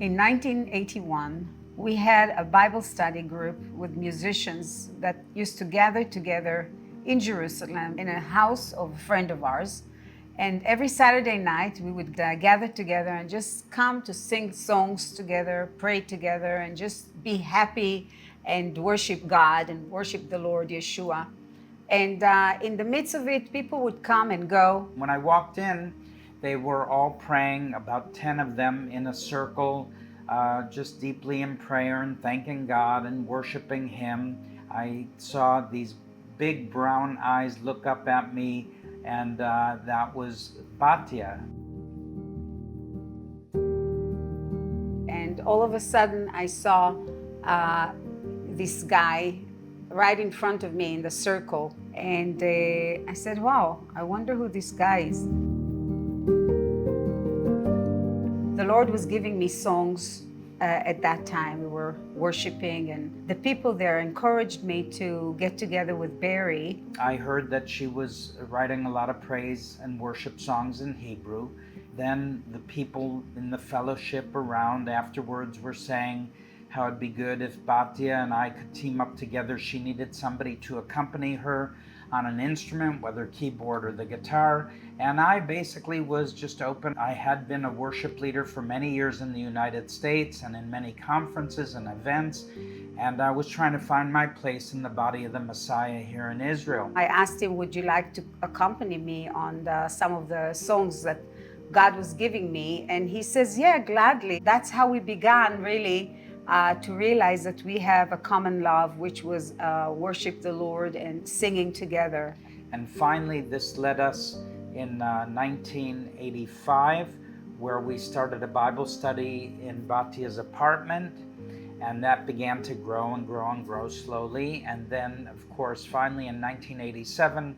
In 1981, we had a Bible study group with musicians that used to gather together in Jerusalem in a house of a friend of ours. And every Saturday night, we would gather together and just come to sing songs together, pray together, and just be happy and worship God and worship the Lord Yeshua. And in the midst of it, people would come and go. When I walked in, they were all praying, about 10 of them in a circle, just deeply in prayer and thanking God and worshiping Him. I saw these big brown eyes look up at me, and that was Batia. And all of a sudden, I saw this guy right in front of me in the circle. And I said, wow, I wonder who this guy is. The Lord was giving me songs at that time. We were worshiping, and the people there encouraged me to get together with Barry. I heard that she was writing a lot of praise and worship songs in Hebrew. Then the people in the fellowship around afterwards were saying how it'd be good if Batia and I could team up together. She needed somebody to accompany her on an instrument, whether keyboard or the guitar. And I basically was just open. I had been a worship leader for many years in the United States and in many conferences and events. And I was trying to find my place in the body of the Messiah here in Israel. I asked him, would you like to accompany me on some of the songs that God was giving me? And he says, yeah, gladly. That's how we began, really, to realize that we have a common love, which was worship the Lord and singing together. And finally, this led us in 1985, where we started a Bible study in Batia's apartment. And that began to grow and grow and grow slowly. And then, of course, finally in 1987,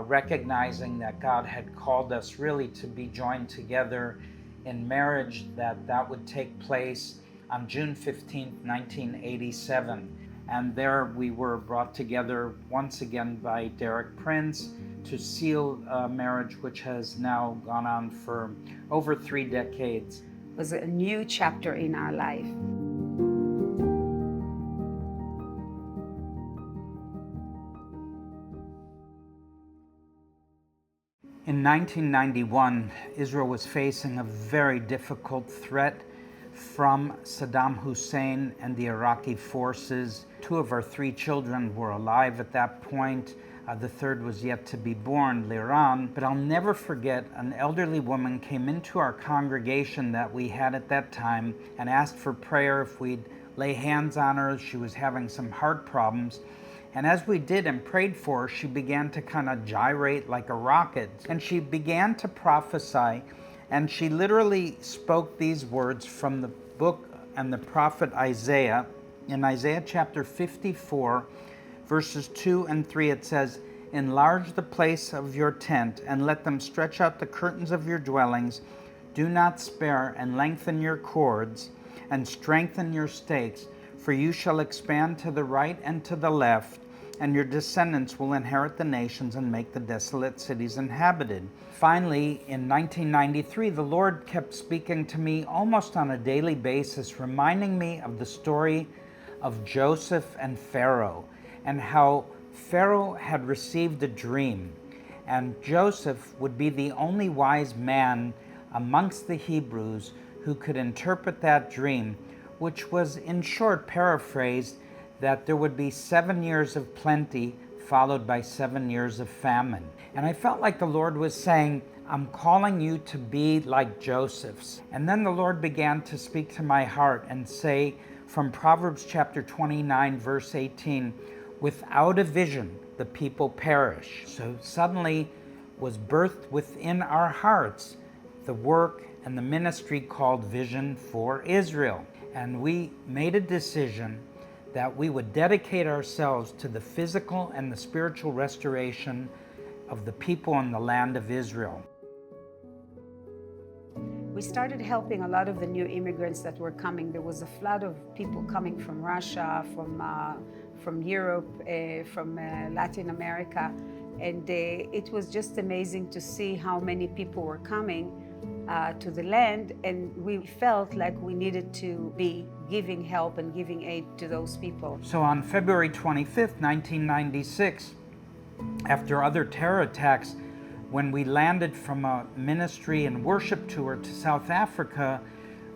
recognizing that God had called us really to be joined together in marriage, that would take place on June 15, 1987. And there we were brought together once again by Derek Prince to seal a marriage which has now gone on for over 3 decades. It was a new chapter in our life. In 1991, Israel was facing a very difficult threat from Saddam Hussein and the Iraqi forces. 2 of our 3 children were alive at that point. The third was yet to be born, Liran. But I'll never forget, an elderly woman came into our congregation that we had at that time and asked for prayer if we'd lay hands on her. She was having some heart problems. And as we did and prayed for her, she began to kind of gyrate like a rocket. And she began to prophesy. And she literally spoke these words from the book and the prophet Isaiah. In Isaiah chapter 54, verses 2 and 3, it says, "Enlarge the place of your tent, and let them stretch out the curtains of your dwellings. Do not spare, and lengthen your cords, and strengthen your stakes. For you shall expand to the right and to the left, and your descendants will inherit the nations and make the desolate cities inhabited." Finally, in 1993, the Lord kept speaking to me almost on a daily basis, reminding me of the story of Joseph and Pharaoh, and how Pharaoh had received a dream, and Joseph would be the only wise man amongst the Hebrews who could interpret that dream, which was, in short, paraphrased, that there would be 7 years of plenty followed by 7 years of famine. And I felt like the Lord was saying, I'm calling you to be like Joseph's. And then the Lord began to speak to my heart and say from Proverbs chapter 29, verse 18, "Without a vision, the people perish." So suddenly was birthed within our hearts the work and the ministry called Vision for Israel. And we made a decision that we would dedicate ourselves to the physical and the spiritual restoration of the people in the land of Israel. We started helping a lot of the new immigrants that were coming. There was a flood of people coming from Russia, from Europe, from Latin America. And it was just amazing to see how many people were coming. to the land, and we felt like we needed to be giving help and giving aid to those people. So on February 25th, 1996, after other terror attacks, when we landed from a ministry and worship tour to South Africa,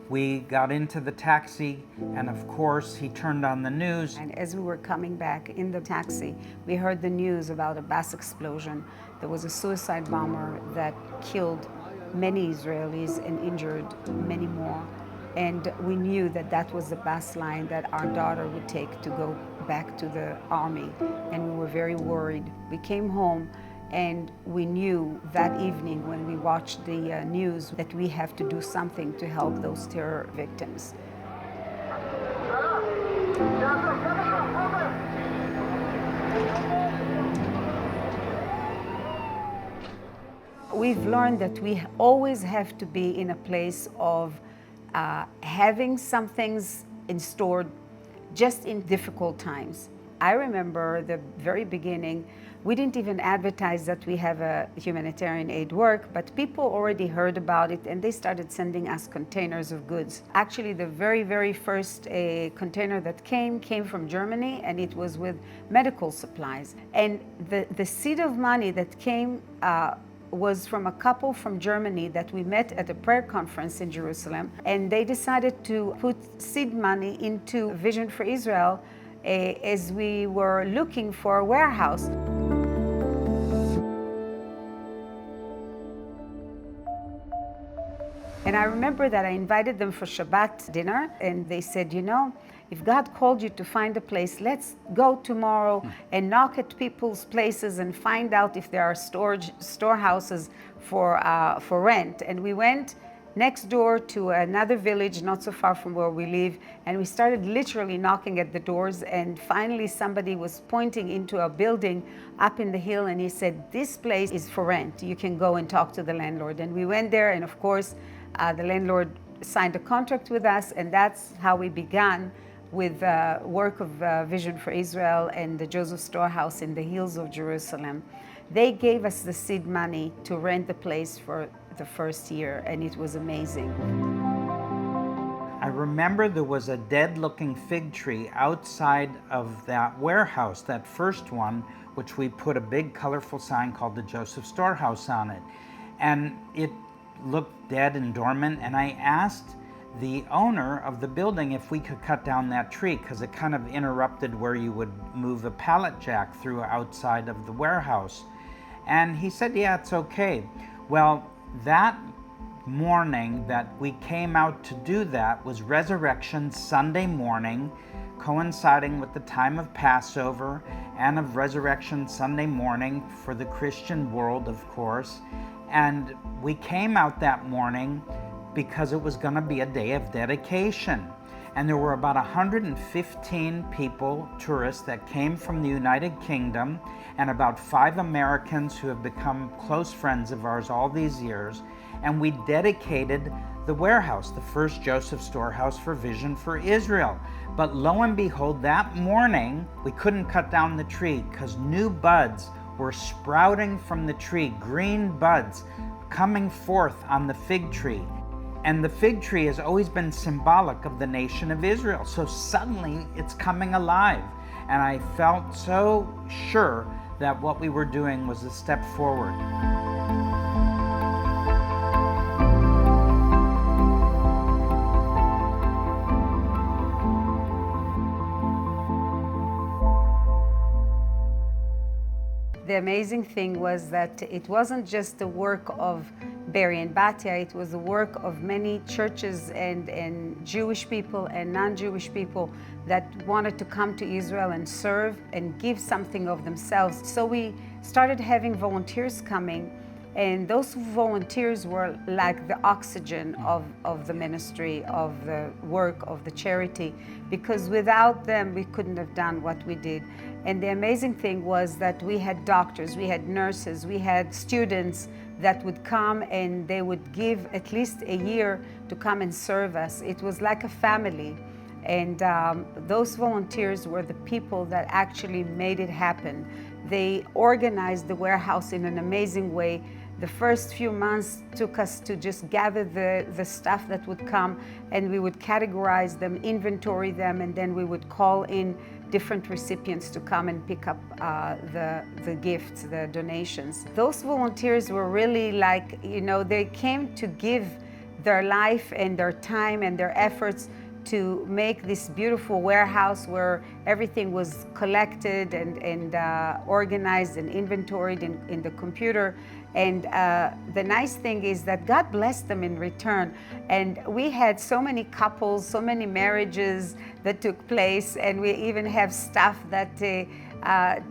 we got into the taxi, and of course, he turned on the news. And as we were coming back in the taxi, we heard the news about a bus explosion. There was a suicide bomber that killed many Israelis and injured many more. And we knew that that was the bus line that our daughter would take to go back to the army. And we were very worried. We came home, and we knew that evening when we watched the news that we have to do something to help those terror victims. We've learned that we always have to be in a place of having some things in store just in difficult times. I remember the very beginning, we didn't even advertise that we have a humanitarian aid work, but people already heard about it and they started sending us containers of goods. Actually, the very first container that came from Germany, and it was with medical supplies. And the seed of money that came was from a couple from Germany that we met at a prayer conference in Jerusalem, and they decided to put seed money into Vision for Israel as we were looking for a warehouse. And I remember that I invited them for Shabbat dinner, and they said, you know, if God called you to find a place, let's go tomorrow and knock at people's places and find out if there are storehouses for rent. And we went next door to another village not so far from where we live, and we started literally knocking at the doors, and finally somebody was pointing into a building up in the hill, and he said, this place is for rent, you can go and talk to the landlord. And we went there, and of course the landlord signed a contract with us, and that's how we began with work of Vision for Israel and the Joseph Storehouse in the hills of Jerusalem. They gave us the seed money to rent the place for the first year, and it was amazing. I remember there was a dead-looking fig tree outside of that warehouse, that first one, which we put a big colorful sign called the Joseph Storehouse on it. And it looked dead and dormant, and I asked the owner of the building if we could cut down that tree, because it kind of interrupted where you would move a pallet jack through outside of the warehouse. And he said, yeah, it's okay. Well, that morning that we came out to do that was Resurrection Sunday morning, coinciding with the time of Passover and of Resurrection Sunday morning for the Christian world, of course. And we came out that morning because it was going to be a day of dedication. And there were about 115 people, tourists, that came from the United Kingdom, and about 5 Americans who have become close friends of ours all these years. And we dedicated the warehouse, the first Joseph Storehouse for Vision for Israel. But lo and behold, that morning, we couldn't cut down the tree because new buds were sprouting from the tree, green buds coming forth on the fig tree. And the fig tree has always been symbolic of the nation of Israel. So suddenly it's coming alive. And I felt so sure that what we were doing was a step forward. The amazing thing was that it wasn't just the work of Barry and Batia, it was the work of many churches and Jewish people and non-Jewish people that wanted to come to Israel and serve and give something of themselves. So we started having volunteers coming, and those volunteers were like the oxygen of the ministry, of the work, of the charity, because without them we couldn't have done what we did. And the amazing thing was that we had doctors, we had nurses, we had students that would come, and they would give at least a year to come and serve us. It was like a family. And those volunteers were the people that actually made it happen. They organized the warehouse in an amazing way. The first few months took us to just gather the stuff that would come, and we would categorize them, inventory them, and then we would call in different recipients to come and pick up the gifts, the donations. Those volunteers were really like, they came to give their life and their time and their efforts to make this beautiful warehouse where everything was collected and organized and inventoried in the computer. And the nice thing is that God blessed them in return. And we had so many couples, so many marriages that took place, and we even have stuff that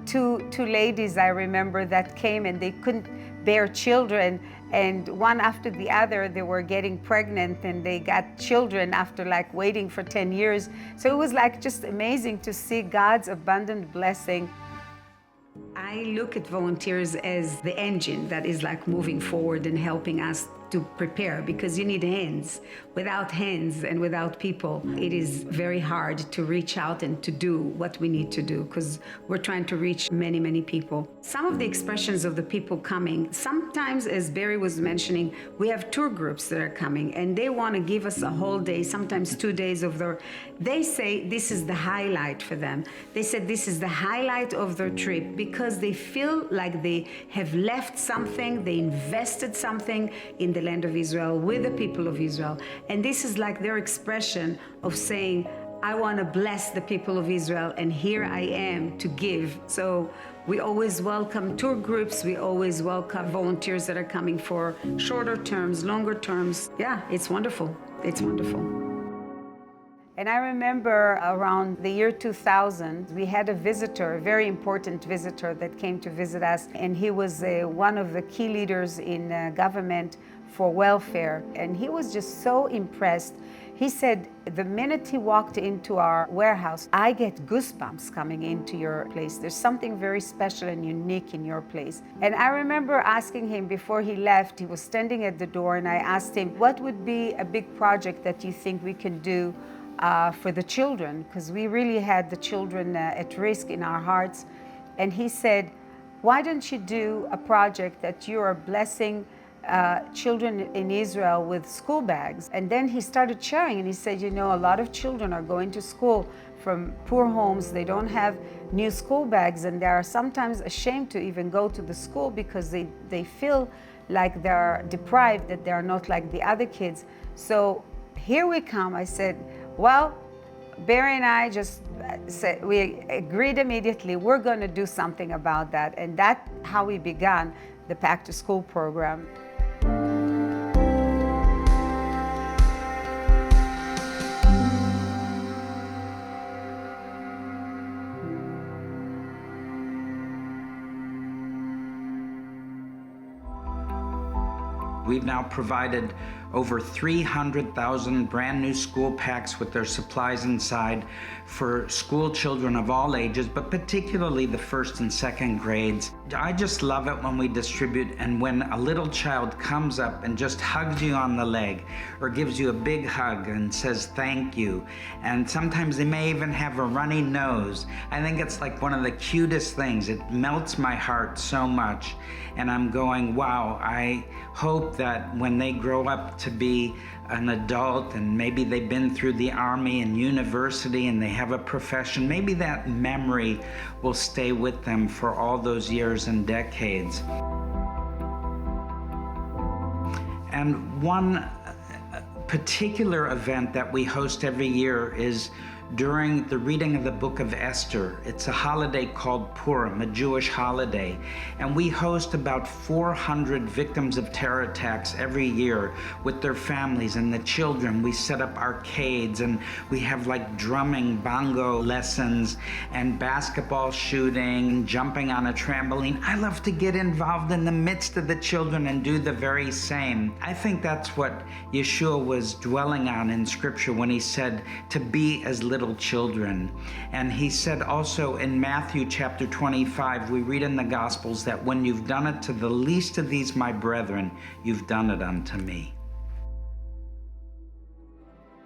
two ladies I remember that came and they couldn't bear children, and one after the other they were getting pregnant and they got children after like waiting for 10 years. So it was like just amazing to see God's abundant blessing. I look at volunteers as the engine that is like moving forward and helping us to prepare, because you need hands. Without hands and without people, it is very hard to reach out and to do what we need to do, because we're trying to reach many, many people. Some of the expressions of the people coming, sometimes, as Barry was mentioning, we have tour groups that are coming and they want to give us a whole day, sometimes 2 days of they say this is the highlight for them. They said this is the highlight of their trip because they feel like they have left something, they invested something in the land of Israel with the people of Israel. And this is like their expression of saying, I want to bless the people of Israel, and here I am to give. So we always welcome tour groups. We always welcome volunteers that are coming for shorter terms, longer terms. Yeah, it's wonderful. It's wonderful. And I remember around the year 2000, we had a visitor, a very important visitor that came to visit us. And he was one of the key leaders in government for welfare. And he was just so impressed. He said, the minute he walked into our warehouse, I get goosebumps coming into your place. There's something very special and unique in your place. And I remember asking him before he left, he was standing at the door, and I asked him, what would be a big project that you think we can do for the children? Because we really had the children at risk in our hearts. And he said, why don't you do a project that you are blessing children in Israel with school bags? And then he started sharing, and he said, a lot of children are going to school from poor homes. They don't have new school bags, and they are sometimes ashamed to even go to the school because they feel like they're deprived, that they're not like the other kids. So here we come. I said, well, Barry and I just said, we agreed immediately, we're going to do something about that. And that's how we began the Back to School program. We've now provided over 300,000 brand new school packs with their supplies inside for school children of all ages, but particularly the first and second grades. I just love it when we distribute, and when a little child comes up and just hugs you on the leg or gives you a big hug and says thank you. And sometimes they may even have a runny nose. I think it's like one of the cutest things. It melts my heart so much. And I'm going, wow, I hope that when they grow up to be an adult and maybe they've been through the army and university and they have a profession, maybe that memory will stay with them for all those years and decades. And one particular event that we host every year is during the reading of the book of Esther. It's a holiday called Purim, a Jewish holiday. And we host about 400 victims of terror attacks every year with their families and the children. We set up arcades, and we have like drumming, bongo lessons, and basketball shooting, jumping on a trampoline. I love to get involved in the midst of the children and do the very same. I think that's what Yeshua was dwelling on in Scripture when he said to be as little children. And he said also in Matthew chapter 25, we read in the Gospels that when you've done it to the least of these my brethren, you've done it unto me.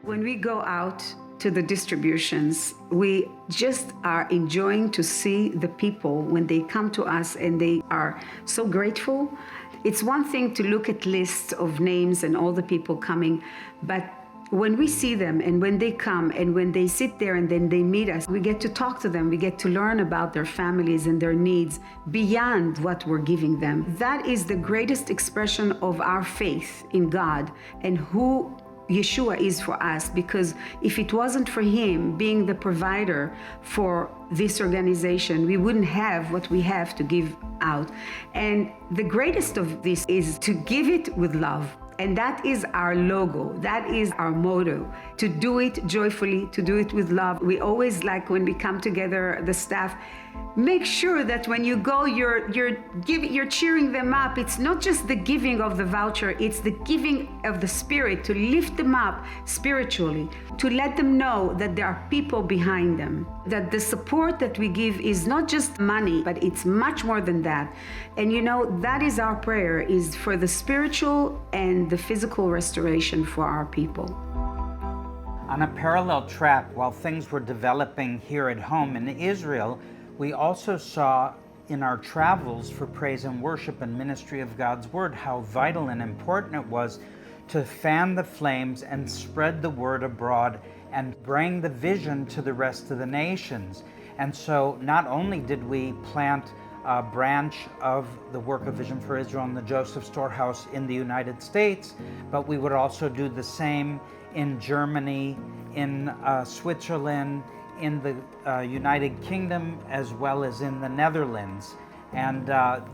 When we go out to the distributions, we just are enjoying to see the people when they come to us, and they are so grateful. It's one thing to look at lists of names and all the people coming, but when we see them and when they come and when they sit there and then they meet us, we get to talk to them, we get to learn about their families and their needs beyond what we're giving them. That is the greatest expression of our faith in God and who Yeshua is for us, because if it wasn't for him being the provider for this organization, we wouldn't have what we have to give out. And the greatest of this is to give it with love. And that is our logo, that is our motto, to do it joyfully, to do it with love. We always like when we come together, the staff, make sure that when you go, you're cheering them up. It's not just the giving of the voucher, it's the giving of the spirit, to lift them up spiritually, to let them know that there are people behind them, that the support that we give is not just money, but it's much more than that. And that is our prayer, is for the spiritual and the physical restoration for our people. On a parallel track, while things were developing here at home in Israel, we also saw in our travels for praise and worship and ministry of God's Word how vital and important it was to fan the flames and spread the word abroad and bring the vision to the rest of the nations. And so not only did we plant a branch of the work of Vision for Israel in the Joseph Storehouse in the United States, but we would also do the same in Germany, in Switzerland, in the United Kingdom, as well as in the Netherlands. And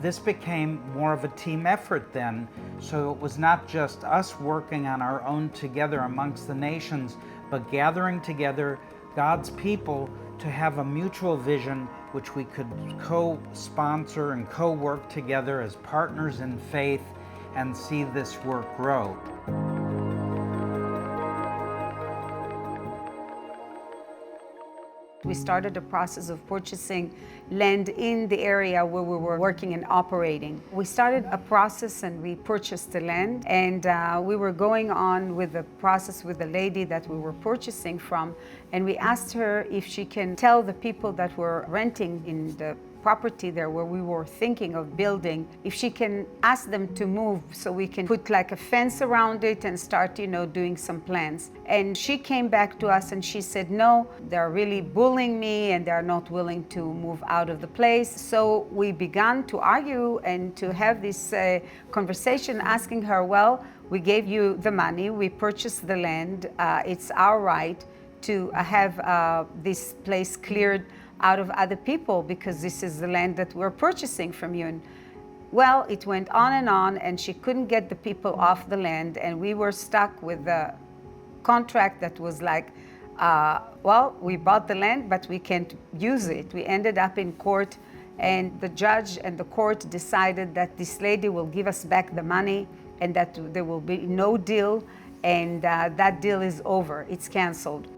this became more of a team effort then. So it was not just us working on our own together amongst the nations, but gathering together God's people to have a mutual vision which we could co-sponsor and co-work together as partners in faith and see this work grow. We started a process of purchasing land in the area where we were working and operating. We started a process and we purchased the land, and we were going on with the process with the lady that we were purchasing from, and we asked her if she can tell the people that were renting in the property there where we were thinking of building, if she can ask them to move so we can put like a fence around it and start, doing some plans. And she came back to us and she said, no, they're really bullying me and they're not willing to move out of the place. So we began to argue and to have this conversation, asking her, well, we gave you the money, we purchased the land, it's our right to have this place cleared out of other people because this is the land that we're purchasing from you. And well, it went on and she couldn't get the people off the land, and we were stuck with the contract that was like, well, we bought the land, but we can't use it. We ended up in court, and the judge and the court decided that this lady will give us back the money and that there will be no deal, and that deal is over, it's canceled.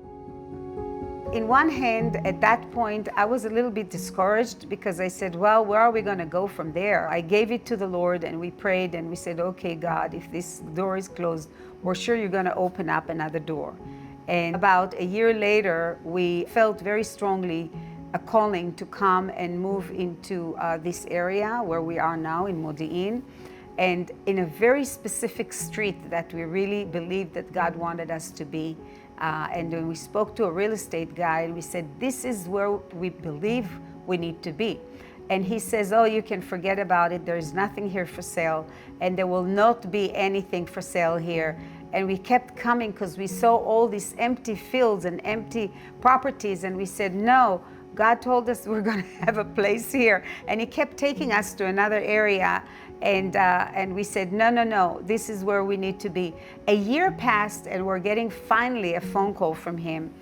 In one hand, at that point, I was a little bit discouraged because I said, well, where are we going to go from there? I gave it to the Lord and we prayed and we said, okay, God, if this door is closed, we're sure you're going to open up another door. And about a year later, we felt very strongly a calling to come and move into this area where we are now in Modi'in, and in a very specific street that we really believed that God wanted us to be. And when we spoke to a real estate guy, and we said, this is where we believe we need to be. And he says, oh, you can forget about it. There is nothing here for sale, and there will not be anything for sale here. And we kept coming because we saw all these empty fields and empty properties, and we said, no, God told us we're going to have a place here. And he kept taking us to another area, and we said, no, this is where we need to be. A year passed, and we're getting finally a phone call from him.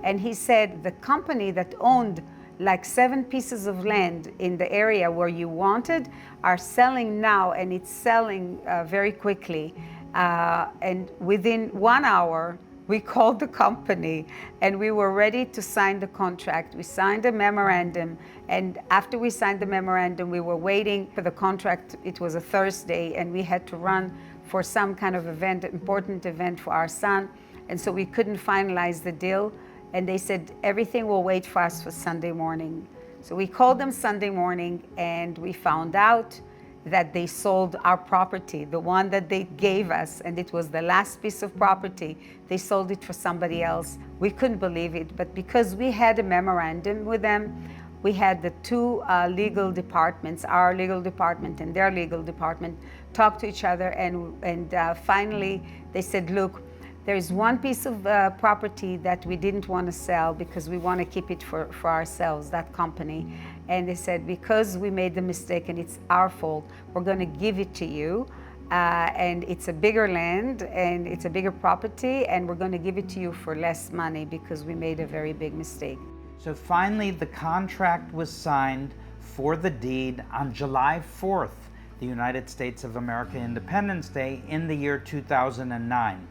And he said the company that owned like 7 pieces of land in the area where you wanted are selling now, and it's selling very quickly. And within 1 hour, we called the company and we were ready to sign the contract. We signed a memorandum, and after we signed the memorandum, we were waiting for the contract. It was a Thursday, and we had to run for some kind of event, important event for our son, and so we couldn't finalize the deal. And they said, everything will wait for us for Sunday morning. So we called them Sunday morning, and we found out that they sold our property, the one that they gave us, and it was the last piece of property. They sold it for somebody else. We couldn't believe it, but because we had a memorandum with them, we had the two legal departments, our legal department and their legal department, talk to each other, and finally they said, look, there's one piece of property that we didn't want to sell because we want to keep it for ourselves, that company. And they said, because we made the mistake and it's our fault, we're going to give it to you. And it's a bigger land and it's a bigger property, and we're going to give it to you for less money because we made a very big mistake. So finally, the contract was signed for the deed on July 4th, the United States of America Independence Day in the year 2009.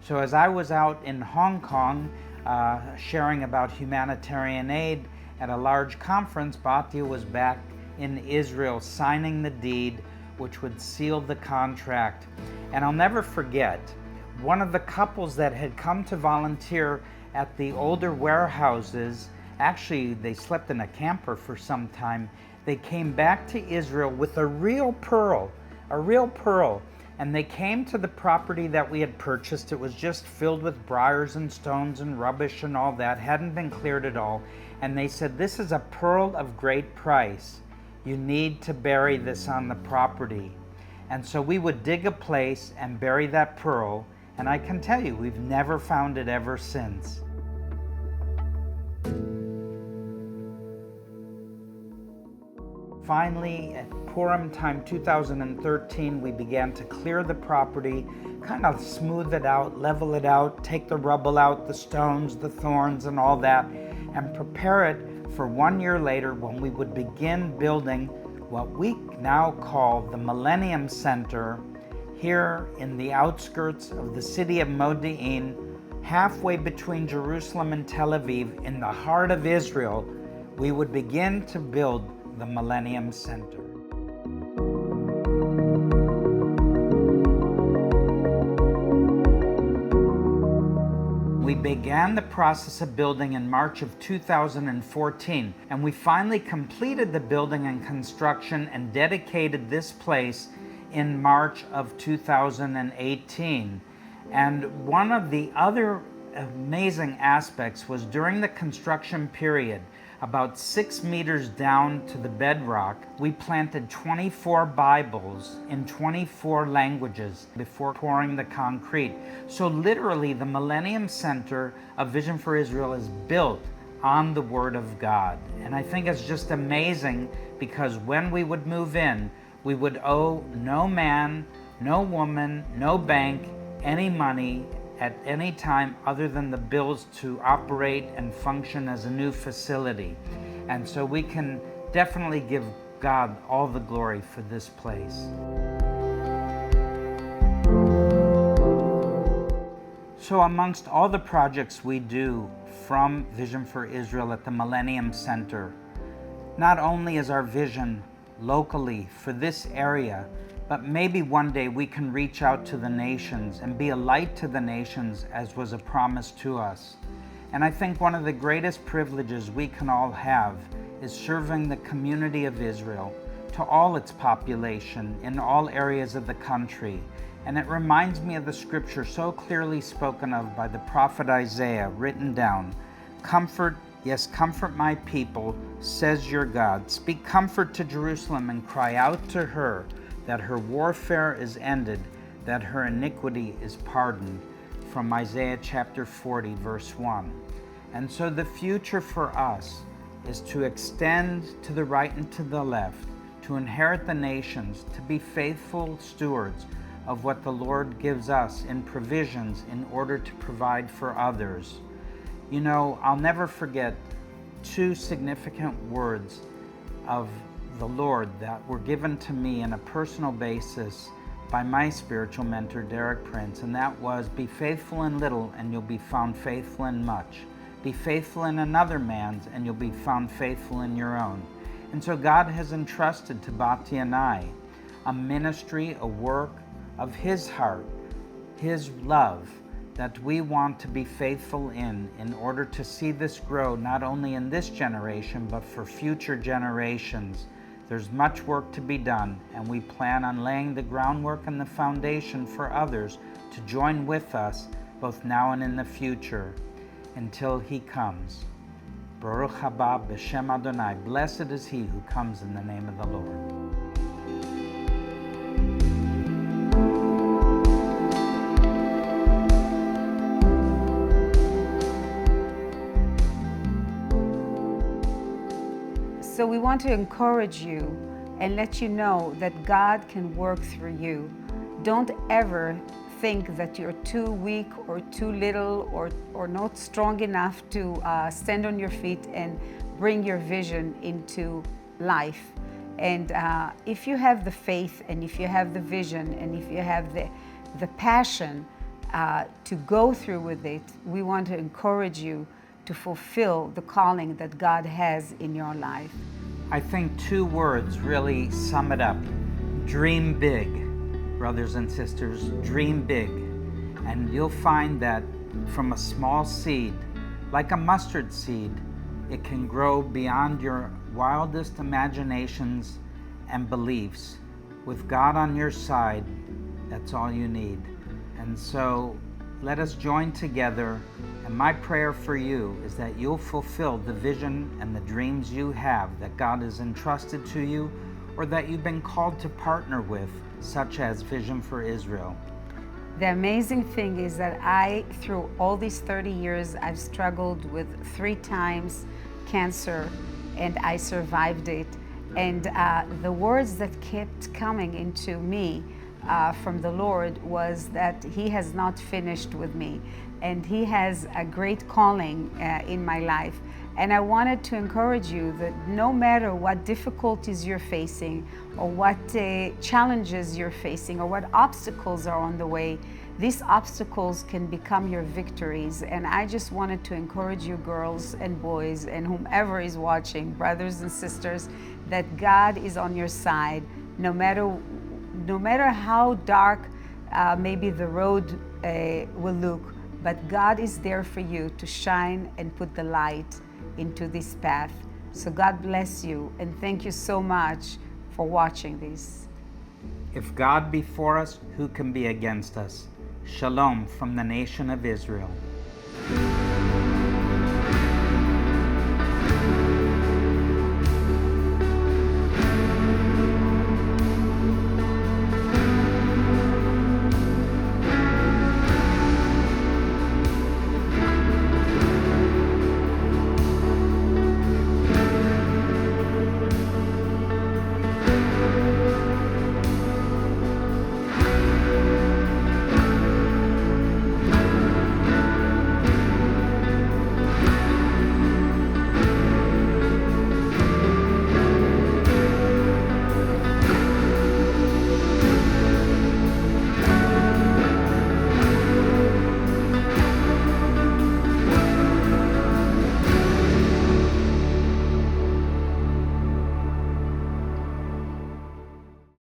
So as I was out in Hong Kong sharing about humanitarian aid at a large conference, Batia was back in Israel signing the deed which would seal the contract. And I'll never forget, one of the couples that had come to volunteer at the older warehouses, actually they slept in a camper for some time, they came back to Israel with a real pearl, and they came to the property that we had purchased. It was just filled with briars and stones and rubbish and all that, hadn't been cleared at all. And they said, this is a pearl of great price. You need to bury this on the property. And so we would dig a place and bury that pearl, and I can tell you, we've never found it ever since. Finally, at Purim time 2013, we began to clear the property, kind of smooth it out, level it out, take the rubble out, the stones, the thorns, and all that, and prepare it for 1 year later when we would begin building what we now call the Millennium Center here in the outskirts of the city of Modi'in, halfway between Jerusalem and Tel Aviv, in the heart of Israel. We would begin to build the Millennium Center. We began the process of building in March of 2014, and we finally completed the building and construction and dedicated this place in March of 2018. And one of the other amazing aspects was during the construction period, about 6 meters down to the bedrock, we planted 24 Bibles in 24 languages before pouring the concrete. So literally, the Millennium Center of Vision for Israel is built on the Word of God. And I think it's just amazing, because when we would move in, we would owe no man, no woman, no bank any money at any time other than the bills to operate and function as a new facility. And so we can definitely give God all the glory for this place. So amongst all the projects we do from Vision for Israel at the Millennium Center, not only is our vision locally for this area, but maybe one day we can reach out to the nations and be a light to the nations, as was a promise to us. And I think one of the greatest privileges we can all have is serving the community of Israel, to all its population in all areas of the country. And it reminds me of the scripture so clearly spoken of by the prophet Isaiah, written down, "Comfort, yes, comfort my people, says your God. Speak comfort to Jerusalem and cry out to her, that her warfare is ended, that her iniquity is pardoned," from Isaiah chapter 40, verse 1. And so the future for us is to extend to the right and to the left, to inherit the nations, to be faithful stewards of what the Lord gives us in provisions in order to provide for others. You know, I'll never forget two significant words of the Lord that were given to me on a personal basis by my spiritual mentor, Derek Prince, and that was, be faithful in little and you'll be found faithful in much. Be faithful in another man's and you'll be found faithful in your own. And so God has entrusted to Batia and I a ministry, a work of His heart, His love, that we want to be faithful in order to see this grow not only in this generation but for future generations. There's much work to be done, and we plan on laying the groundwork and the foundation for others to join with us both now and in the future until He comes. Baruch haba b'shem Adonai. Blessed is he who comes in the name of the Lord. So we want to encourage you and let you know that God can work through you. Don't ever think that you're too weak or too little or not strong enough to stand on your feet and bring your vision into life. And if you have the faith, and if you have the vision, and if you have the passion to go through with it, we want to encourage you to fulfill the calling that God has in your life. I think two words really sum it up. Dream big, brothers and sisters, dream big. And you'll find that from a small seed, like a mustard seed, it can grow beyond your wildest imaginations and beliefs. With God on your side, that's all you need. And so let us join together, and my prayer for you is that you'll fulfill the vision and the dreams you have that God has entrusted to you, or that you've been called to partner with, such as Vision for Israel. The amazing thing is that through all these 30 years, I've struggled with 3 times cancer, and I survived it. And the words that kept coming into me from the Lord was that He has not finished with me, and He has a great calling in my life. And I wanted to encourage you that no matter what difficulties you're facing, or what challenges you're facing, or what obstacles are on the way, these obstacles can become your victories. And I just wanted to encourage you, girls and boys, and whomever is watching, brothers and sisters, that God is on your side, no matter how dark maybe the road will look, but God is there for you to shine and put the light into this path. So God bless you, and thank you so much for watching this. If God be for us, who can be against us? Shalom from the nation of Israel.